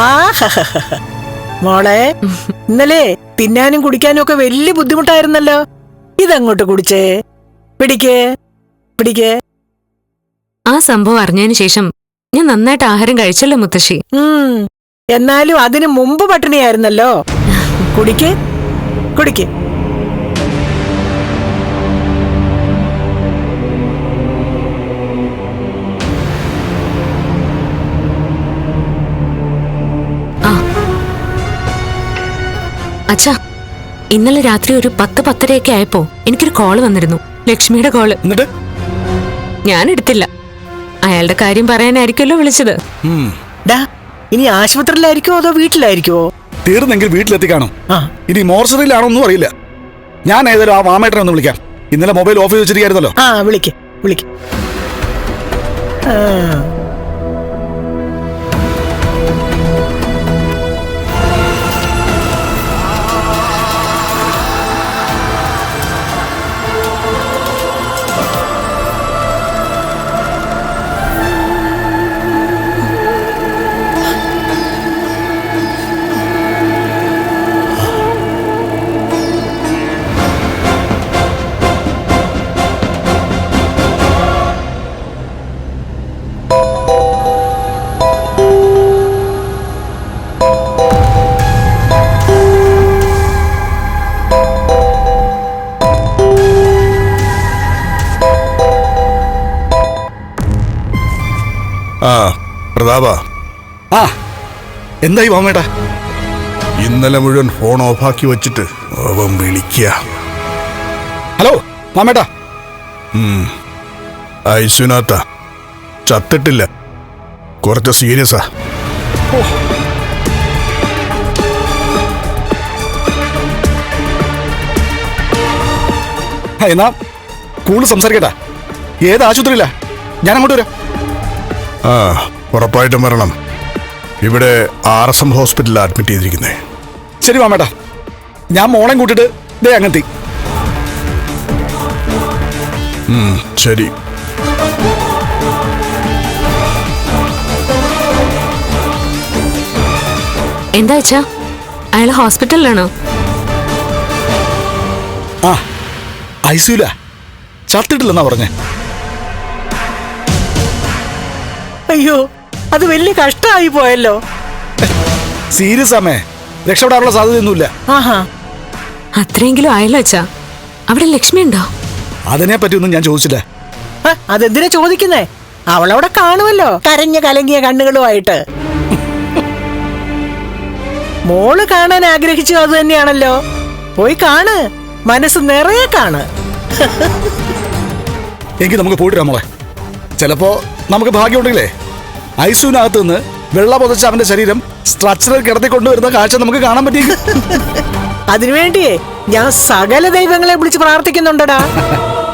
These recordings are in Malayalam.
ആ മോളെ, ഇന്നലെ തിന്നാനും കുടിക്കാനും ഒക്കെ വലിയ ബുദ്ധിമുട്ടായിരുന്നല്ലോ. ഇതങ്ങോട്ട് കുടിച്ചേ. പിടിക്കേ പിടിക്കേ. ആ സംഭവം അറിഞ്ഞതിന് ശേഷം ഞാൻ നന്നായിട്ട് ആഹാരം കഴിച്ചല്ലോ മുത്തശ്ശി. എന്നാലും അതിനു മുമ്പ് പട്ടിണിയായിരുന്നല്ലോ. കുടിക്കേ കുടിക്കേ. അച്ഛാ, ഇന്നലെ രാത്രി ഒരു 10-10:30 ആയപ്പോ എനിക്കൊരു കോള് വന്നിരുന്നു. ലക്ഷ്മിയുടെ കോള്. ഞാൻ എടുത്തില്ല. അയാളുടെ കാര്യം പറയാനായിരിക്കുമല്ലോ വിളിച്ചത്. ഇനി ആശുപത്രിയിലായിരിക്കുമോ അതോ വീട്ടിലായിരിക്കുമോ? തീർന്നെങ്കിൽ വീട്ടിലെത്തി കാണും. ഇനി മോർച്ചറിയിലാണോന്നും അറിയില്ല. ഞാൻ ഏതായാലും ആ മാമേട്ടനെ ഒന്ന് വിളിക്കാം. ഇന്നലെ മൊബൈൽ ഓഫ് ചെയ്ത് വെച്ചിരിക്കായിരുന്നല്ലോ. വിളിക്ക് വിളിക്ക്. പ്രതാപ, എന്തായി മാമേട്ടാ? ഇന്നലെ മുഴുവൻ ഫോൺ ഓഫാക്കി വെച്ചിട്ട് അവൻ വിളിക്കുക. ഹലോ മാമേട്ടാ. ഐസുനാത്ത ചത്തിട്ടില്ല, കുറച്ച് സീരിയസാ. എന്നാ കൂടുതൽ സംസാരിക്കട്ടാ. ഏത് ആശുപത്രിയില്ല? ഞാൻ അങ്ങോട്ട് വരാം. ഉറപ്പായിട്ടും വരണം. ഇവിടെ RSM ഹോസ്പിറ്റലിൽ അഡ്മിറ്റ് ചെയ്തിരിക്കുന്നേ. ശരി മാമേട്ടാ, ഞാൻ മോളെ കൂട്ടിട്ട് ദേ അങ്ങെത്തി. ശരി. എന്താ വെച്ചാ, അയാൾ ഹോസ്പിറ്റലിലാണോ? ഐസിയുല. ചത്തിട്ടില്ലെന്നാ പറഞ്ഞേ. അയ്യോ, അത് വലിയ കഷ്ടമായി പോയല്ലോ. സീരിയസ് ആമേ, രക്ഷപ്പെടാനുള്ള സാധ്യതയൊന്നുമില്ല. അത്രയെങ്കിലും ആയല്ലോ അച്ഛാ. അവിടെ ലക്ഷ്മി ഉണ്ടോ? അതിനെ പറ്റിയൊന്നും ഞാൻ ചോദിച്ചില്ല. അതെന്തിനാ ചോദിക്കുന്നേ? അവളവിടെ കാണുമല്ലോ, കരഞ്ഞ കലങ്ങിയ കണ്ണുകളുമായിട്ട്. മോള് കാണാൻ ആഗ്രഹിച്ചു അത് തന്നെയാണല്ലോ. പോയി കാണ്, മനസ്സ് നിറയെ കാണ്. എങ്കിൽ നമുക്ക് പോയിട്ട് മോളെ. ചിലപ്പോ നമുക്ക് ഭാഗ്യമുണ്ടെങ്കിലേ ഐസിയുനകത്ത് നിന്ന് വെള്ള പൊതച്ച് അവന്റെ ശരീരം സ്ട്രക്ചറിൽ കിടത്തിക്കൊണ്ടുവരുന്ന കാഴ്ച നമുക്ക് കാണാൻ പറ്റിയ. അതിനുവേണ്ടിയേ ഞാൻ സകല ദൈവങ്ങളെ വിളിച്ച് പ്രാർത്ഥിക്കുന്നുണ്ടടാ.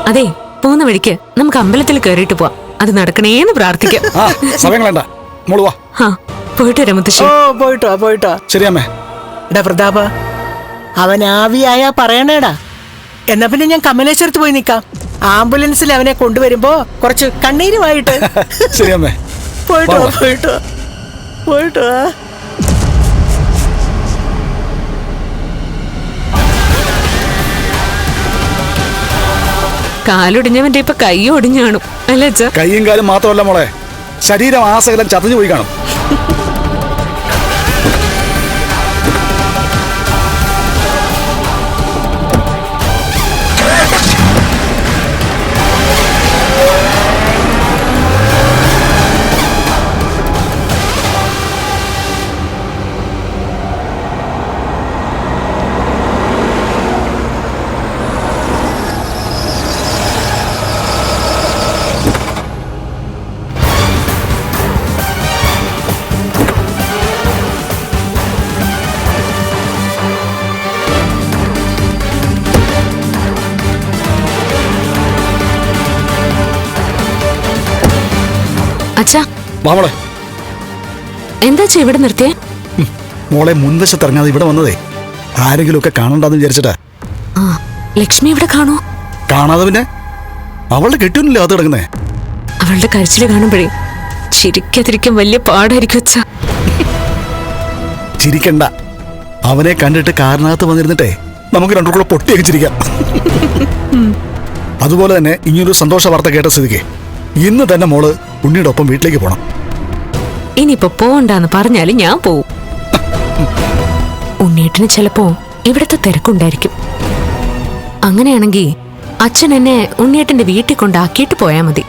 അതെ, പോകുന്ന വഴിക്ക് നമുക്ക് അമ്പലത്തിൽ കയറിയിട്ട് പോവാം. അത് നടക്കണേന്ന് പ്രാർത്ഥിക്കാം. സമയം വേണ്ട, മോള് വാ. പോയിട്ട് വരാം മുത്തശ്ശി. പോയിട്ടോ. ശരി അമ്മേ. എടാ പ്രതാപ, അവൻ ആവിയായാ പറയണേടാ. എന്നാ പിന്നെ ഞാൻ കമലേശ്വരത്ത് പോയി നിക്കാം. ആംബുലൻസിൽ അവനെ കൊണ്ടുവരുമ്പോ കുറച്ച് കണ്ണീരുമായിട്ട്. ശരി അമ്മേ. പോയിട്ടോ. കാലൊടിഞ്ഞവന്റെ ഇപ്പൊ കൈ ഒടിഞ്ഞു കാണും അല്ലേ അച്ഛാ? കൈയും കാലും മാത്രമല്ല മോളെ, ശരീരം ആസകലം ചതഞ്ഞു പോയി കാണും. അച്ഛാ, മോളെ എന്താ ഇവിടെ നിർത്തിയേ? മോളെ മുൻവശത്ത് ഇറങ്ങാതെ ഇവിടെ വന്നതേ ആരെങ്കിലും ഒക്കെ കാണണ്ടെന്ന് വിചാരിച്ചിട്ടാ. ലക്ഷ്മി ഇവിടെ കാണോ? കാണാതെ പിന്നെ അവളുടെ കെട്ടിയൊന്നുമില്ല അത് കിടക്കുന്നേ. അവളുടെ കരച്ചില് കാണുമ്പോഴേ ചിരിക്കാതിരിക്കാൻ വലിയ പാടായിരിക്കും അച്ഛാ. ചിരിക്കണ്ട. അവനെ കണ്ടിട്ട് കാറിനകത്ത് വന്നിരുന്നിട്ടേ നമുക്ക് രണ്ടു കൂടെ പൊട്ടിയൊക്കെ ചിരിക്കാം. അതുപോലെ തന്നെ ഇങ്ങനൊരു സന്തോഷ വാർത്ത കേട്ട സ്ഥിതിക്ക് ഇന്ന് തന്നെ മോള് ഉണ്ണിയുടെ ഒപ്പം വീട്ടിലേക്ക് പോണം. ഇനിയിപ്പോ പോവണ്ടെന്ന് പറഞ്ഞാലും ഞാൻ പോവും. ഉണ്ണിയേട്ടന് ചിലപ്പോ ഇവിടത്തെ തിരക്കുണ്ടായിരിക്കും. അങ്ങനെയാണെങ്കിൽ അച്ഛൻ എന്നെ ഉണ്ണിയേട്ടന്റെ വീട്ടിൽ കൊണ്ടാക്കിയിട്ട് പോയാ മതി.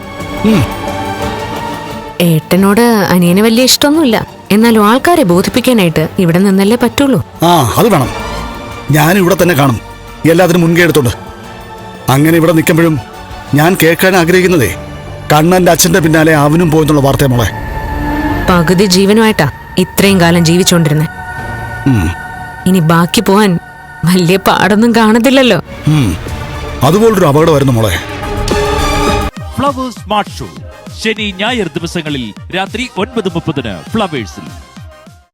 ഏട്ടനോട് അനിയന് വലിയ ഇഷ്ടമൊന്നുമില്ല, എന്നാലും ആൾക്കാരെ ബോധിപ്പിക്കാനായിട്ട് ഇവിടെ നിന്നല്ലേ പറ്റുള്ളൂ. അത് വേണം. ഞാൻ ഇവിടെ തന്നെ കാണും, എല്ലാത്തിനും മുൻകൈ എടുത്തോണ്ട്. അങ്ങനെ ഇവിടെ നിൽക്കുമ്പോഴും ഞാൻ കേൾക്കാൻ ആഗ്രഹിക്കുന്നതേ കണ്ണന്റെ അച്ഛന്റെ പിന്നാലെ അവനും പോയെന്നുള്ള വാർത്തയെ മോളെ. പകുതി ജീവനുമായിട്ടാ ഇത്രയും കാലം ജീവിച്ചോണ്ടിരുന്നെ. ഇനി ബാക്കി പോവാൻ വലിയ പാടൊന്നും കാണത്തില്ലല്ലോ. അതുപോലൊരു അപകടമായിരുന്നു മോളെ. ഫ്ലവേഴ്സ് സ്മാർട്ട് ഷോ ശനി ഞായർ ദിവസങ്ങളിൽ രാത്രി 9:30 ഫ്ലവേഴ്സിൽ.